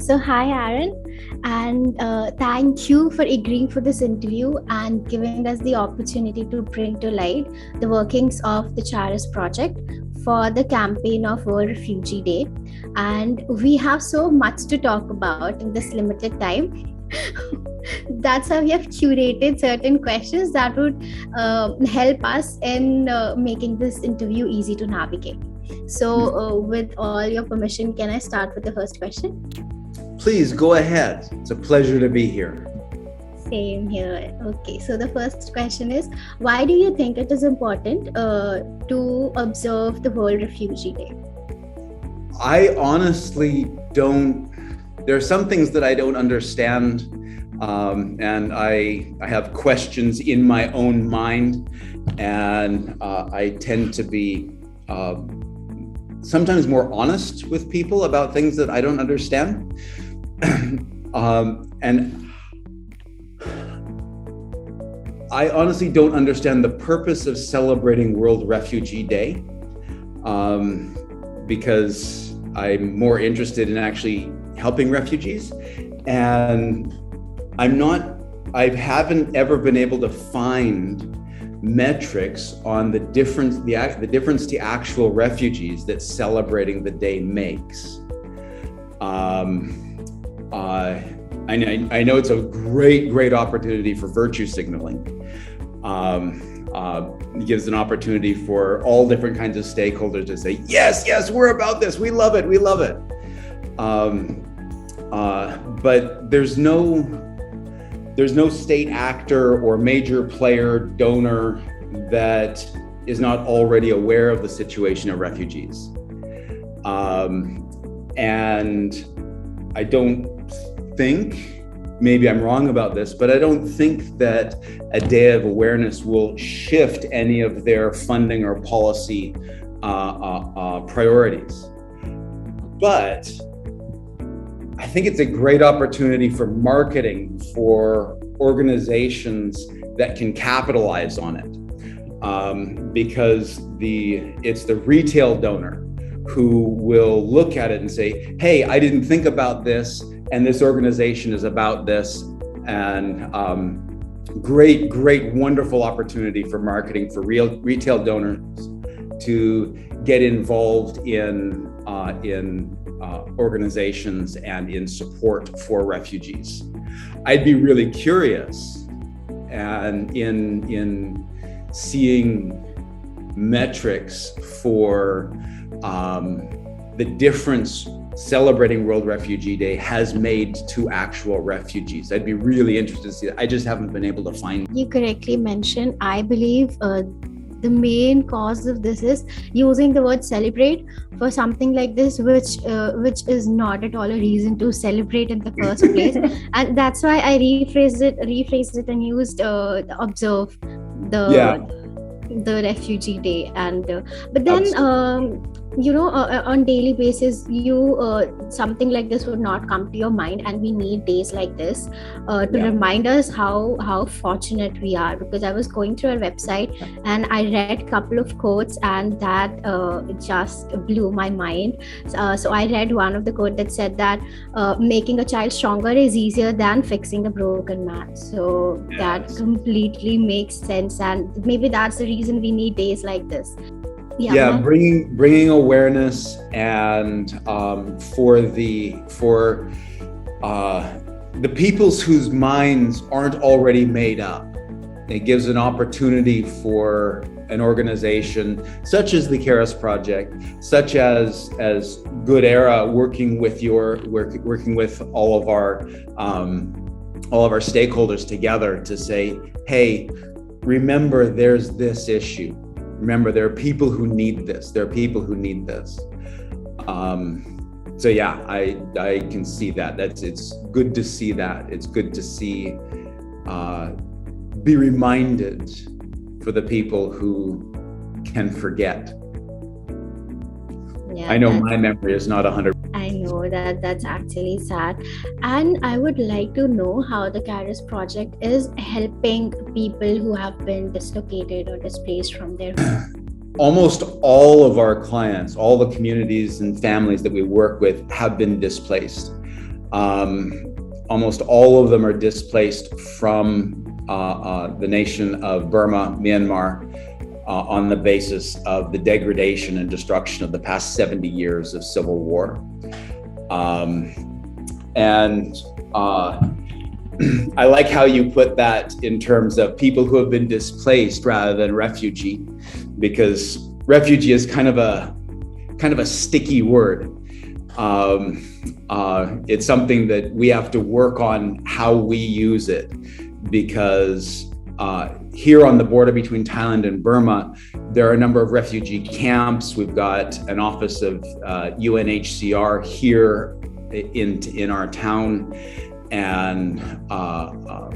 So, hi, Aaron, and thank you for agreeing for this interview and giving us the opportunity to bring to light the workings of the Charis Project for the campaign of World Refugee Day. And we have so much to talk about in this limited time. That's how we have curated certain questions that would help us in making this interview easy to navigate. So, with all your permission, can I start with the first question? Please go ahead. It's a pleasure to be here. Same here. Okay, so the first question is, why do you think it is important to observe the World Refugee Day? I honestly don't. There are some things that I don't understand, and I have questions in my own mind, and I tend to be sometimes more honest with people about things that I don't understand. And I honestly don't understand the purpose of celebrating World Refugee Day, because I'm more interested in actually helping refugees. And I haven't ever been able to find metrics on the difference to actual refugees that celebrating the day makes. I know it's a great opportunity for virtue signaling. It gives an opportunity for all different kinds of stakeholders to say, yes, we're about this. We love it. But there's no state actor or major player donor that is not already aware of the situation of refugees. And I don't think, maybe I'm wrong about this, but I don't think that a day of awareness will shift any of their funding or policy priorities. But I think it's a great opportunity for marketing for organizations that can capitalize on it, because it's the retail donor who will look at it and say, hey, I didn't think about this, and this organization is about this. And great, wonderful opportunity for marketing for retail donors to get involved in organizations and in support for refugees. I'd be really curious and in seeing metrics for the difference celebrating World Refugee Day has made to actual refugees. I'd be really interested to see that. I just haven't been able to find. You correctly mentioned, I believe the main cause of this is using the word celebrate for something like this, which is not at all a reason to celebrate in the first place. And that's why I rephrased it and used observe the Refugee Day. And but then on daily basis, something like this would not come to your mind, and we need days like this to remind us how fortunate we are. Because I was going through our website and I read a couple of quotes, and that just blew my mind. So I read one of the quote that said that making a child stronger is easier than fixing a broken man. So that completely makes sense, and maybe that's the reason we need days like this. Bringing awareness and for the peoples whose minds aren't already made up. It gives an opportunity for an organization such as the Charis Project, such as Goodera, working with all of our stakeholders together to say, hey, remember there's this issue. Remember, there are people who need this. So yeah, I can see that. It's good to see that. It's good to see, be reminded for the people who can forget. I know my memory is not 100%. I know that's actually sad. And I would like to know how the Charis Project is helping people who have been dislocated or displaced from their home. Almost all of our clients, all the communities and families that we work with have been displaced. Almost all of them are displaced from the nation of Burma, Myanmar, on the basis of the degradation and destruction of the past 70 years of civil war. I like how you put that in terms of people who have been displaced rather than refugee, because refugee is kind of a sticky word. It's something that we have to work on how we use it, because here on the border between Thailand and Burma, there are a number of refugee camps. We've got an office of UNHCR here in our town, and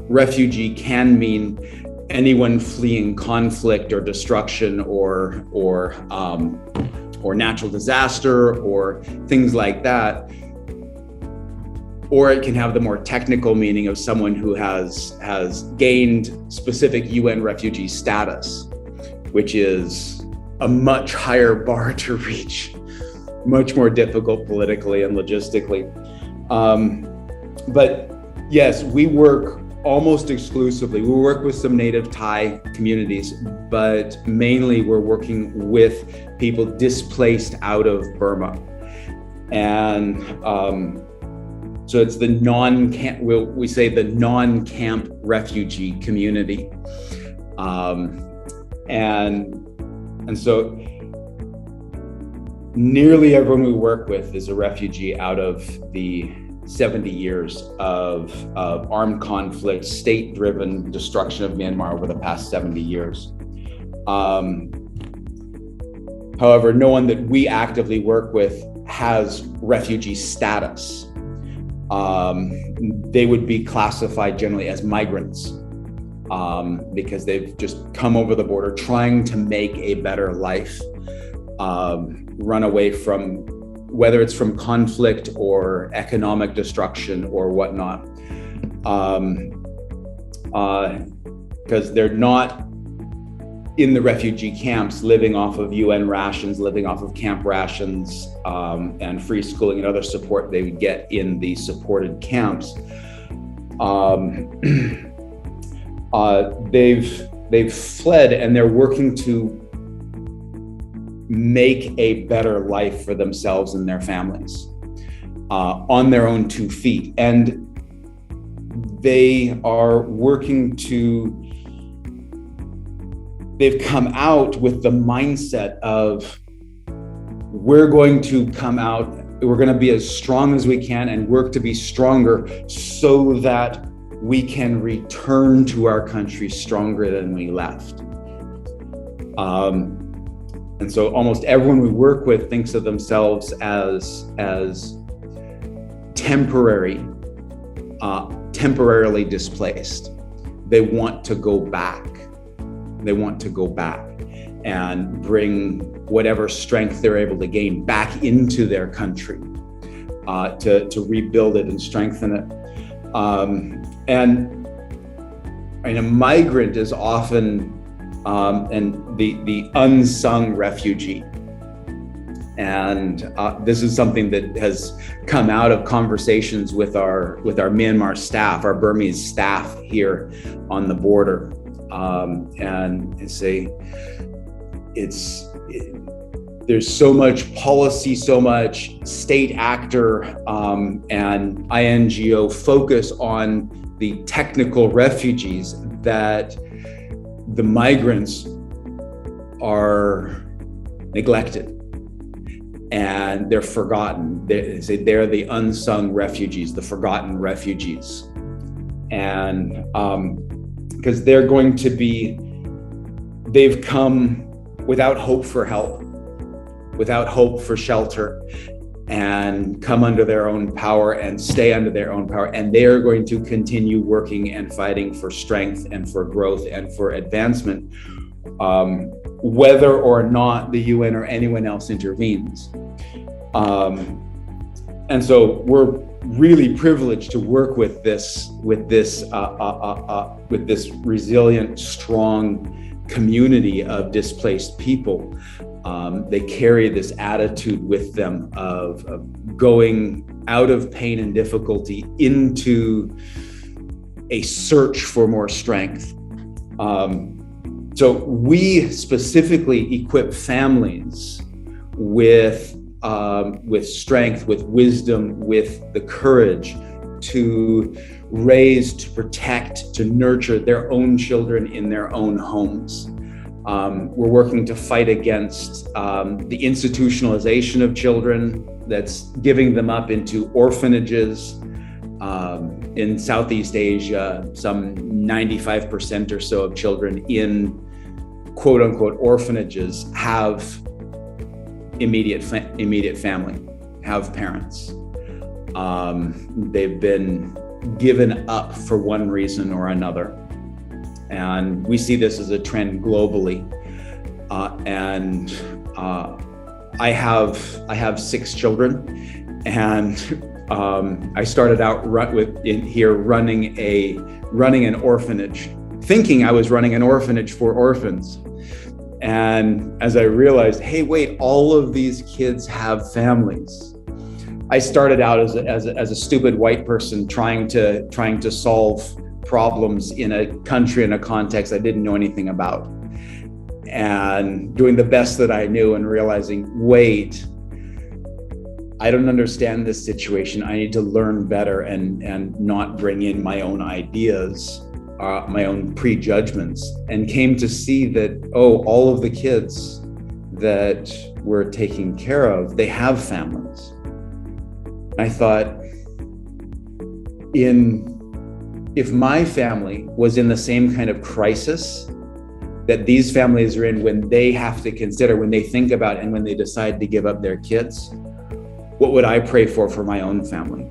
refugee can mean anyone fleeing conflict or destruction or natural disaster or things like that. Or it can have the more technical meaning of someone who has gained specific UN refugee status, which is a much higher bar to reach, much more difficult politically and logistically. But yes, we work almost exclusively. We work with some native Thai communities, but mainly we're working with people displaced out of Burma. And so it's the non-camp, we say the non-camp refugee community. And so nearly everyone we work with is a refugee out of the 70 years of armed conflict, state-driven destruction of Myanmar over the past 70 years. However, no one that we actively work with has refugee status. They would be classified generally as migrants because they've just come over the border trying to make a better life, run away from, whether it's from conflict or economic destruction or whatnot, because they're not in the refugee camps living off of UN rations, living off of camp rations, and free schooling and other support they would get in the supported camps. They've fled and they're working to make a better life for themselves and their families on their own 2 feet. And they are working they've come out with the mindset of, we're going to come out, we're going to be as strong as we can and work to be stronger so that we can return to our country stronger than we left. And so almost everyone we work with thinks of themselves as temporarily displaced. They want to go back. They want to go back and bring whatever strength they're able to gain back into their country to rebuild it and strengthen it. And a migrant is often the unsung refugee. And this is something that has come out of conversations with our Myanmar staff, our Burmese staff here on the border. And there's so much policy, so much state actor and INGO focus on the technical refugees that the migrants are neglected and they're forgotten. They say they're the unsung refugees, the forgotten refugees. And because they're going to be, they've come without hope for help, without hope for shelter, and come under their own power and stay under their own power. And they are going to continue working and fighting for strength and for growth and for advancement, whether or not the UN or anyone else intervenes. And so we're really privileged to work with this resilient, strong community of displaced people. They carry this attitude with them of going out of pain and difficulty into a search for more strength. So we specifically equip families with strength, with wisdom, with the courage to raise, to protect, to nurture their own children in their own homes. We're working to fight against the institutionalization of children that's giving them up into orphanages. In Southeast Asia, some 95% or so of children in quote unquote orphanages have immediate family, have parents. They've been given up for one reason or another. And we see this as a trend globally. I have 6 children, and I started out running an orphanage, thinking I was running an orphanage for orphans. And as I realized, hey, wait, all of these kids have families. I started out as a stupid white person trying to solve problems in a country, in a context I didn't know anything about, and doing the best that I knew and realizing, wait, I don't understand this situation. I need to learn better and not bring in my own ideas, my own prejudgments, and came to see that, all of the kids that we're taking care of, they have families. I thought, if my family was in the same kind of crisis that these families are in when they have to consider, when they think about and when they decide to give up their kids, what would I pray for my own family?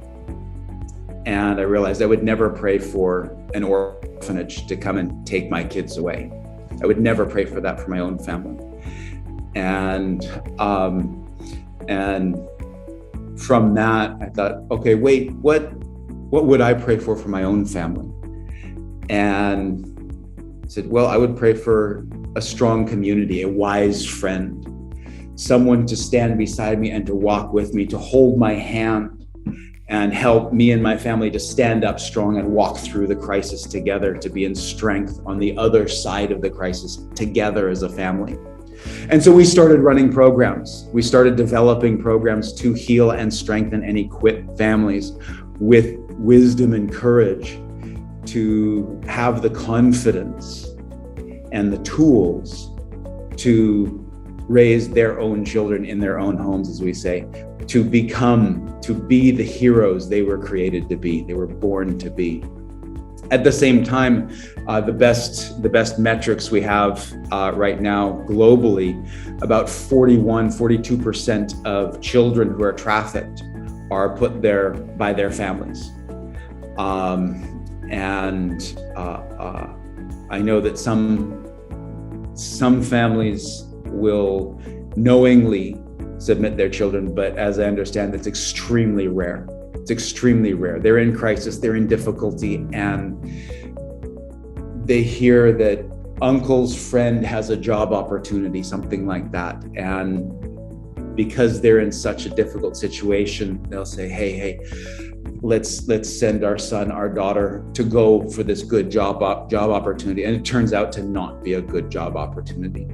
And I realized I would never pray for an orphanage to come and take my kids away. I would never pray for that for my own family. And from that, I thought, okay, wait, what would I pray for my own family? And I said, well, I would pray for a strong community, a wise friend, someone to stand beside me and to walk with me, to hold my hand and help me and my family to stand up strong and walk through the crisis together, to be in strength on the other side of the crisis together as a family. And so we started running programs. We started developing programs to heal and strengthen and equip families with wisdom and courage to have the confidence and the tools to raise their own children in their own homes, as we say, to be the heroes they were created to be, they were born to be. At the same time, the best metrics we have right now globally, about 42% of children who are trafficked are put there by their families. I know that some families will knowingly submit their children, but as I understand, it's extremely rare. It's extremely rare. They're in crisis, they're in difficulty, and they hear that uncle's friend has a job opportunity, something like that. And because they're in such a difficult situation, they'll say, hey, let's send our son, our daughter to go for this good job opportunity. And it turns out to not be a good job opportunity.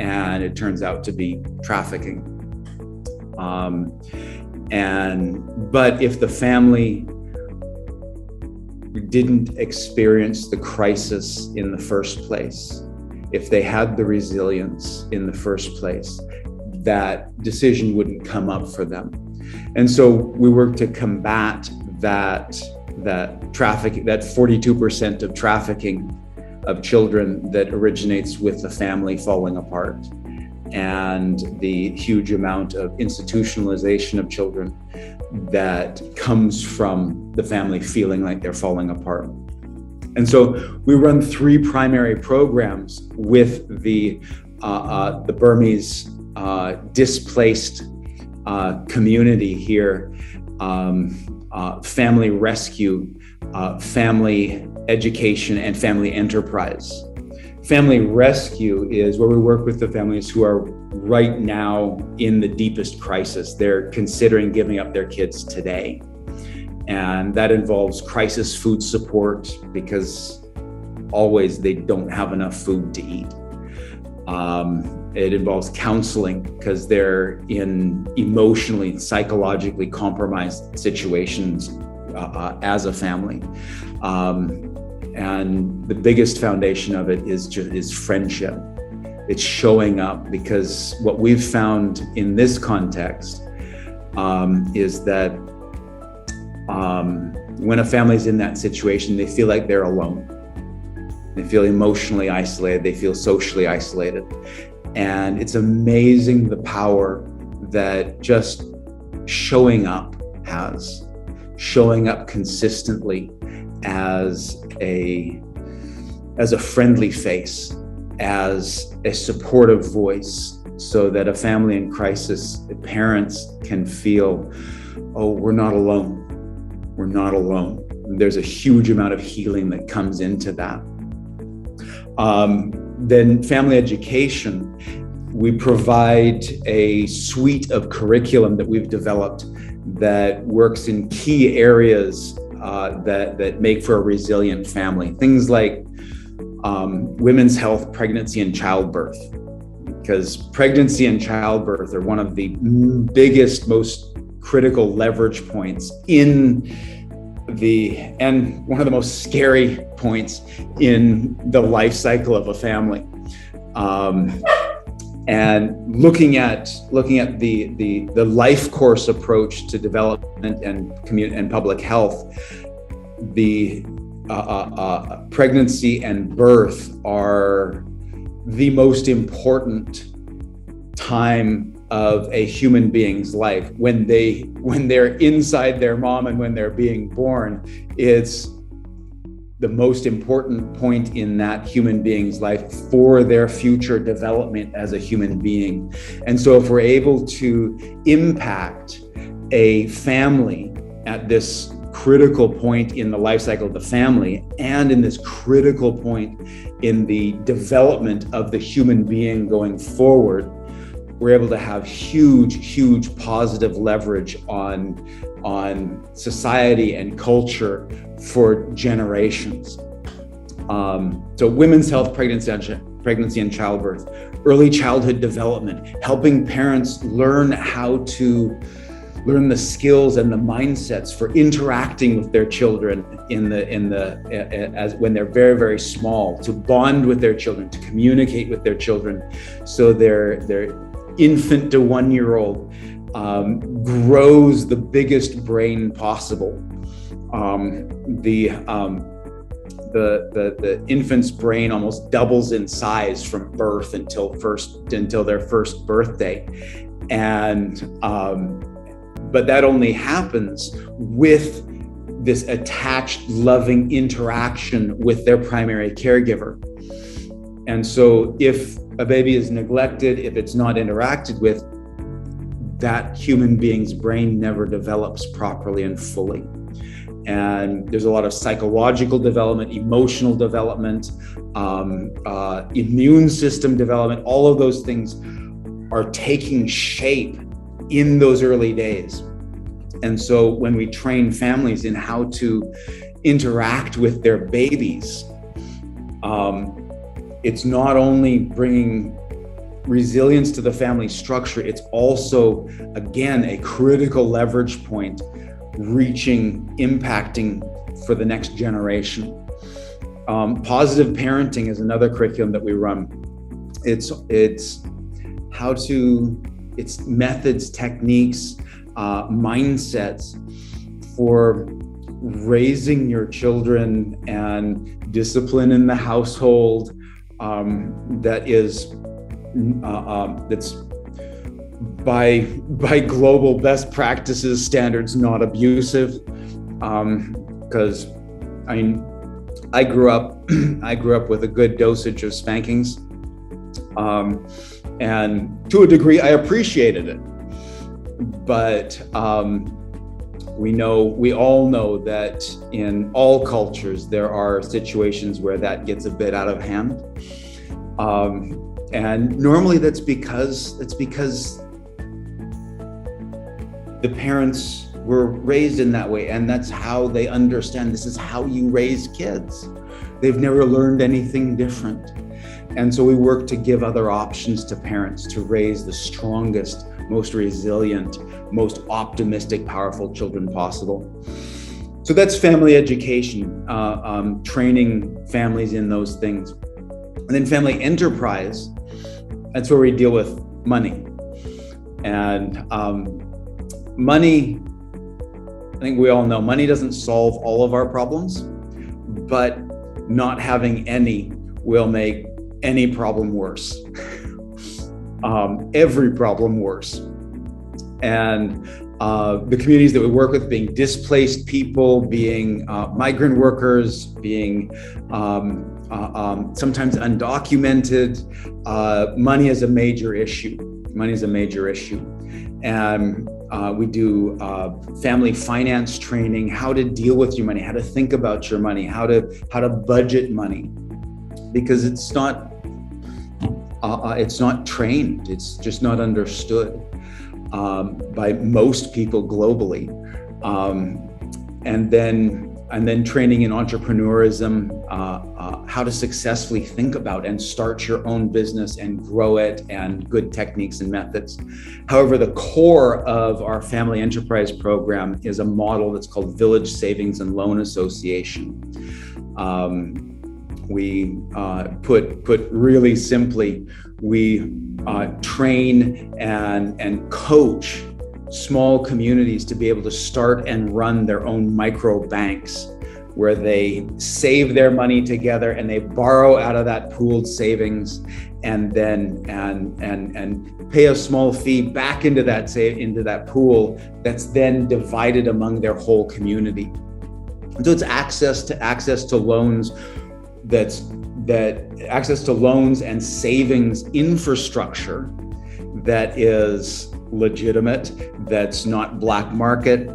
And it turns out to be trafficking. But if the family didn't experience the crisis in the first place, if they had the resilience in the first place, that decision wouldn't come up for them. And so we work to combat that trafficking, that 42% of trafficking of children that originates with the family falling apart, and the huge amount of institutionalization of children that comes from the family feeling like they're falling apart. And so we run 3 primary programs with the Burmese displaced community here, family rescue, family education, and family enterprise. Family rescue is where we work with the families who are right now in the deepest crisis. They're considering giving up their kids today. And that involves crisis food support because always they don't have enough food to eat. It involves counseling because they're in emotionally, psychologically compromised situations as a family. And the biggest foundation of it is friendship. It's showing up, because what we've found in this context is that when a family's in that situation, they feel like they're alone. They feel emotionally isolated. They feel socially isolated. And it's amazing the power that just showing up has, showing up consistently as a friendly face, as a supportive voice, so that a family in crisis, the parents can feel, oh, we're not alone. We're not alone. There's a huge amount of healing that comes into that. Then family education, we provide a suite of curriculum that we've developed that works in key areas that make for a resilient family. Things like women's health, pregnancy, and childbirth. Because pregnancy and childbirth are one of the biggest, most critical leverage points and one of the most scary points in the life cycle of a family. And looking at the life course approach to development and public health, the pregnancy and birth are the most important time of a human being's life. When they're inside their mom and when they're being born, it's the most important point in that human being's life for their future development as a human being. And so if we're able to impact a family at this critical point in the life cycle of the family, and in this critical point in the development of the human being going forward, we're able to have huge positive leverage on society and culture for generations. So women's health, pregnancy and childbirth, early childhood development, helping parents learn the skills and the mindsets for interacting with their children when they're very small, to bond with their children, to communicate with their children, so their infant to 1-year-old grows the biggest brain possible. The infant's brain almost doubles in size from birth until their first birthday, but that only happens with this attached, loving interaction with their primary caregiver. And so if a baby is neglected, if it's not interacted with, that human being's brain never develops properly and fully. And there's a lot of psychological development, emotional development, immune system development. All of those things are taking shape in those early days. And so when we train families in how to interact with their babies, it's not only bringing resilience to the family structure, it's also, again, a critical leverage point, impacting for the next generation. Positive parenting is another curriculum that we run. It's methods, techniques, mindsets for raising your children and discipline in the household that's by global best practices standards not abusive. Because I grew up with a good dosage of spankings, and to a degree I appreciated it. But we all know that in all cultures there are situations where that gets a bit out of hand. And normally that's because the parents were raised in that way, and that's how they understand. This is how you raise kids. They've never learned anything different. And so we work to give other options to parents to raise the strongest, most resilient, most optimistic, powerful children possible. So that's family education, training families in those things. And then family enterprise, that's where we deal with money. And money, I think we all know, money doesn't solve all of our problems, but not having any will make any problem worse. Every problem worse. And the communities that we work with, being displaced people, being migrant workers, being sometimes undocumented, money is a major issue. Money is a major issue. And we do family finance training, how to deal with your money, how to think about your money, how to budget money, because it's not trained, it's just not understood by most people globally. And then training in entrepreneurism, how to successfully think about and start your own business and grow it, and good techniques and methods. However, the core of our family enterprise program is a model that's called Village Savings and Loan Association. We put really simply, we train and coach small communities to be able to start and run their own micro banks, where they save their money together and they borrow out of that pooled savings, and then and pay a small fee back into that pool that's then divided among their whole community. So it's access to loans, access to loans and savings infrastructure that is legitimate, that's not black market,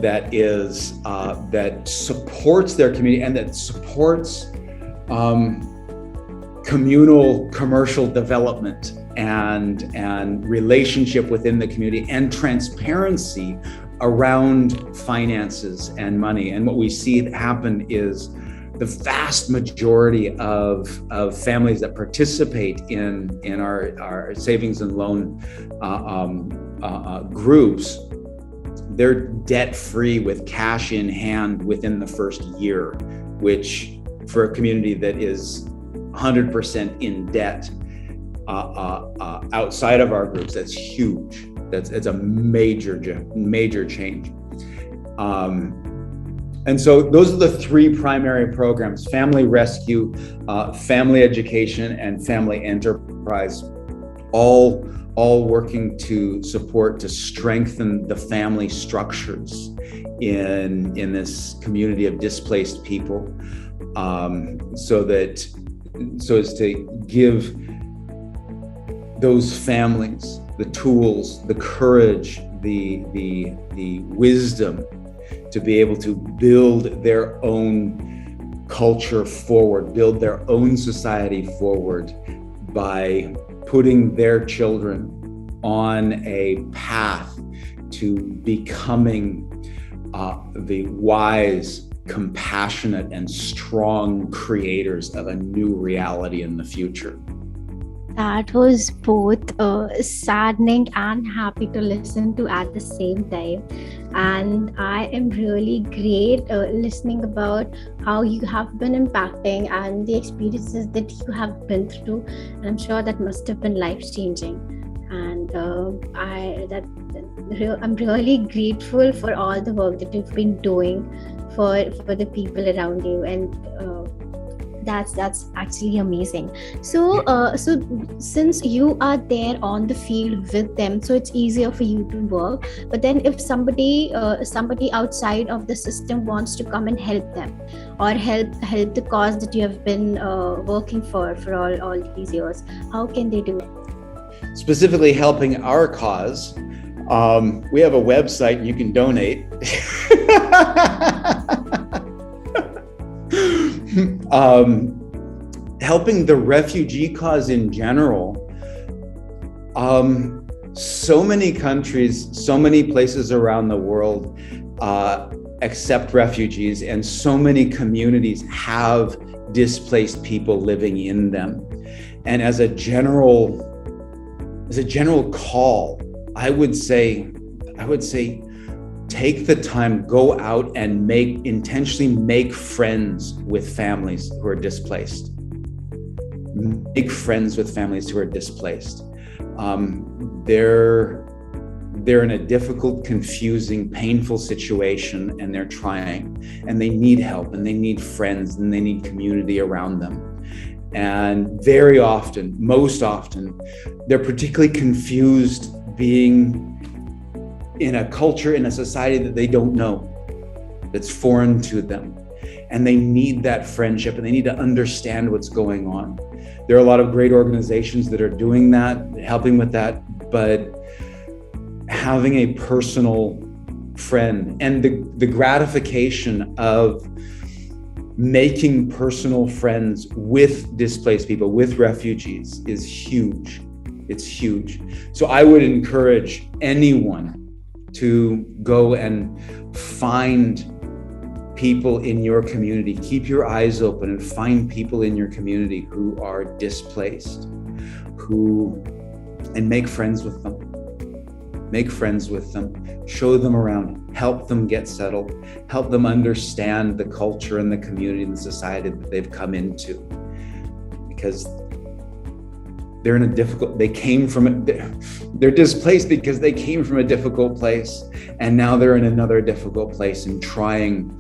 that is that supports their community, and that supports communal commercial development and relationship within the community, and transparency around finances and money. And what we see happen is the vast majority of families that participate in our savings and loan groups, they're debt-free with cash in hand within the first year, which for a community that is 100% in debt outside of our groups, that's huge. It's a major change. And so those are the three primary programs: family rescue, family education, and family enterprise, all working to strengthen the family structures in this community of displaced people, so as to give those families the tools, the courage, the wisdom to be able to build their own culture forward, build their own society forward by putting their children on a path to becoming the wise, compassionate, and strong creators of a new reality in the future. That was both saddening and happy to listen to at the same time. And I am really great listening about how you have been impacting and the experiences that you have been through. And I'm sure that must have been life-changing. And I'm really grateful for all the work that you've been doing for the people around you. And that's actually amazing. So since you are there on the field with them, so it's easier for you to work. But then if somebody outside of the system wants to come and help them, or help the cause that you have been working for all these years, how can they do it? Specifically helping our cause, we have a website and you can donate. Helping the refugee cause in general, So many countries, so many places around the world accept refugees, and so many communities have displaced people living in them. And as a general call, I would say, take the time, go out and intentionally make friends with families who are displaced. Make friends with families who are displaced. They're in a difficult, confusing, painful situation, and they're trying, and they need help, and they need friends, and they need community around them. And very often, most often, they're particularly confused being in a culture, in a society that they don't know, that's foreign to them. And they need that friendship, and they need to understand what's going on. There are a lot of great organizations that are doing that, helping with that, but having a personal friend and the gratification of making personal friends with displaced people, with refugees, is huge. It's huge. So I would encourage anyone to go and find people in your community. Keep your eyes open and find people in your community who are displaced, and make friends with them. Make friends with them, show them around, help them get settled, help them understand the culture and the community and the society that they've come into. Because they're displaced because they came from a difficult place, and now they're in another difficult place and trying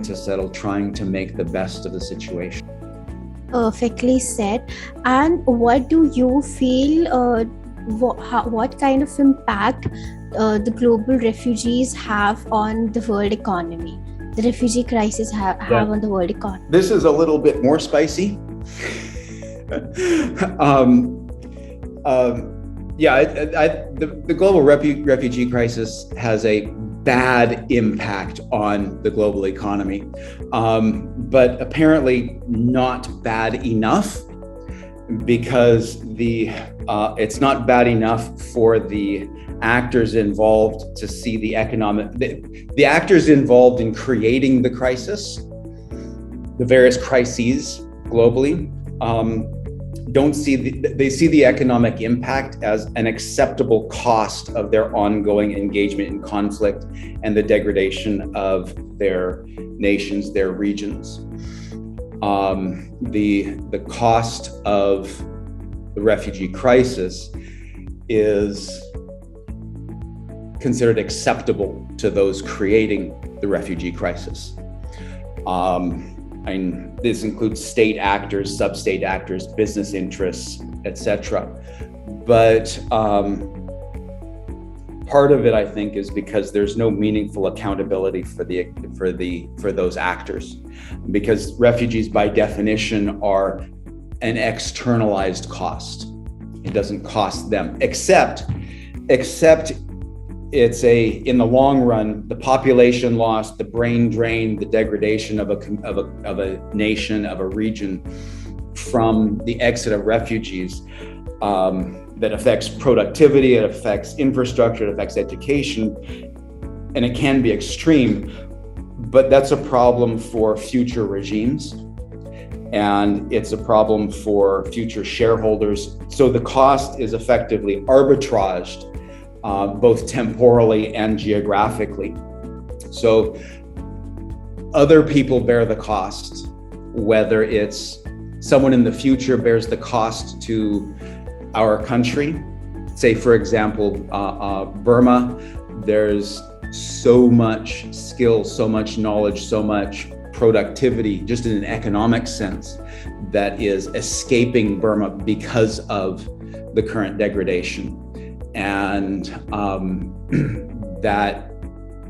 to settle, trying to make the best of the situation. Perfectly said. And what do you feel, what kind of impact the global refugees have on the world economy? The refugee crisis have on the world economy. This is a little bit more spicy. The global refugee crisis has a bad impact on the global economy, but apparently not bad enough, because it's not bad enough for the actors involved to see the actors involved in creating the crisis, the various crises globally, they see the economic impact as an acceptable cost of their ongoing engagement in conflict and the degradation of their nations, their regions. The cost of the refugee crisis is considered acceptable to those creating the refugee crisis. This includes state actors, sub-state actors, business interests, etc. But part of it, I think, is because there's no meaningful accountability for those actors, because refugees, by definition, are an externalized cost. It doesn't cost them, except it's in the long run, the population loss, the brain drain, the degradation of a nation, of a region from the exit of refugees, that affects productivity, it affects infrastructure, it affects education, and it can be extreme, but that's a problem for future regimes, and it's a problem for future shareholders. So the cost is effectively arbitraged, both temporally and geographically. So other people bear the cost, whether it's someone in the future bears the cost to our country. Say, for example, Burma, there's so much skill, so much knowledge, so much productivity, just in an economic sense, that is escaping Burma because of the current degradation. And that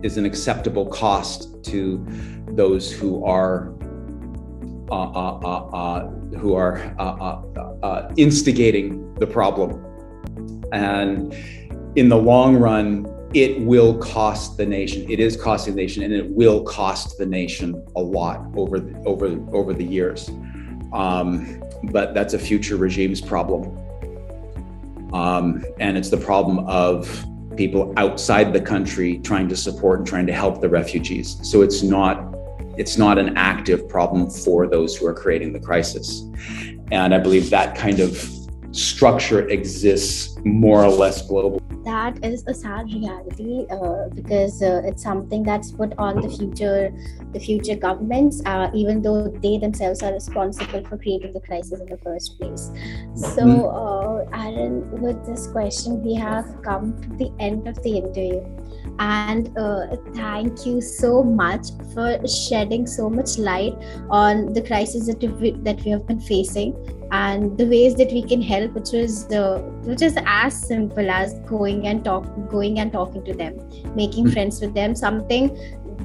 is an acceptable cost to those who are instigating the problem. And in the long run, it will cost the nation. It is costing the nation, and it will cost the nation a lot over the years. But that's a future regime's problem. And it's the problem of people outside the country trying to support and trying to help the refugees. So it's not an active problem for those who are creating the crisis. And I believe that kind of structure exists more or less globally. That is a sad reality, because it's something that's put on the future governments, even though they themselves are responsible for creating the crisis in the first place. So, Aaron, with this question, we have come to the end of the interview. And thank you so much for shedding so much light on the crisis that we have been facing, and the ways that we can help, which is as simple as going and talking to them, making friends with them, something,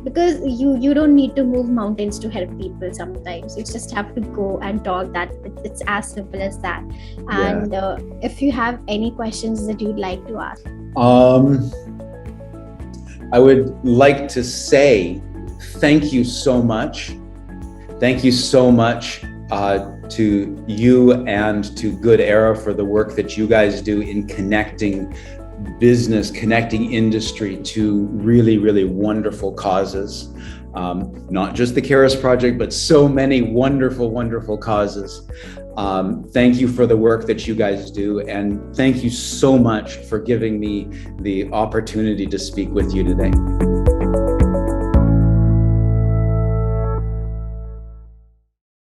because you don't need to move mountains to help people. Sometimes you just have to go and talk. That it's as simple as that. And if you have any questions that you'd like to ask, I would like to say thank you so much. Thank you so much to you and to Goodera for the work that you guys do in connecting business, connecting industry to really, really wonderful causes. Not just the Charis Project, but so many wonderful, wonderful causes. Thank you for the work that you guys do. And thank you so much for giving me the opportunity to speak with you today.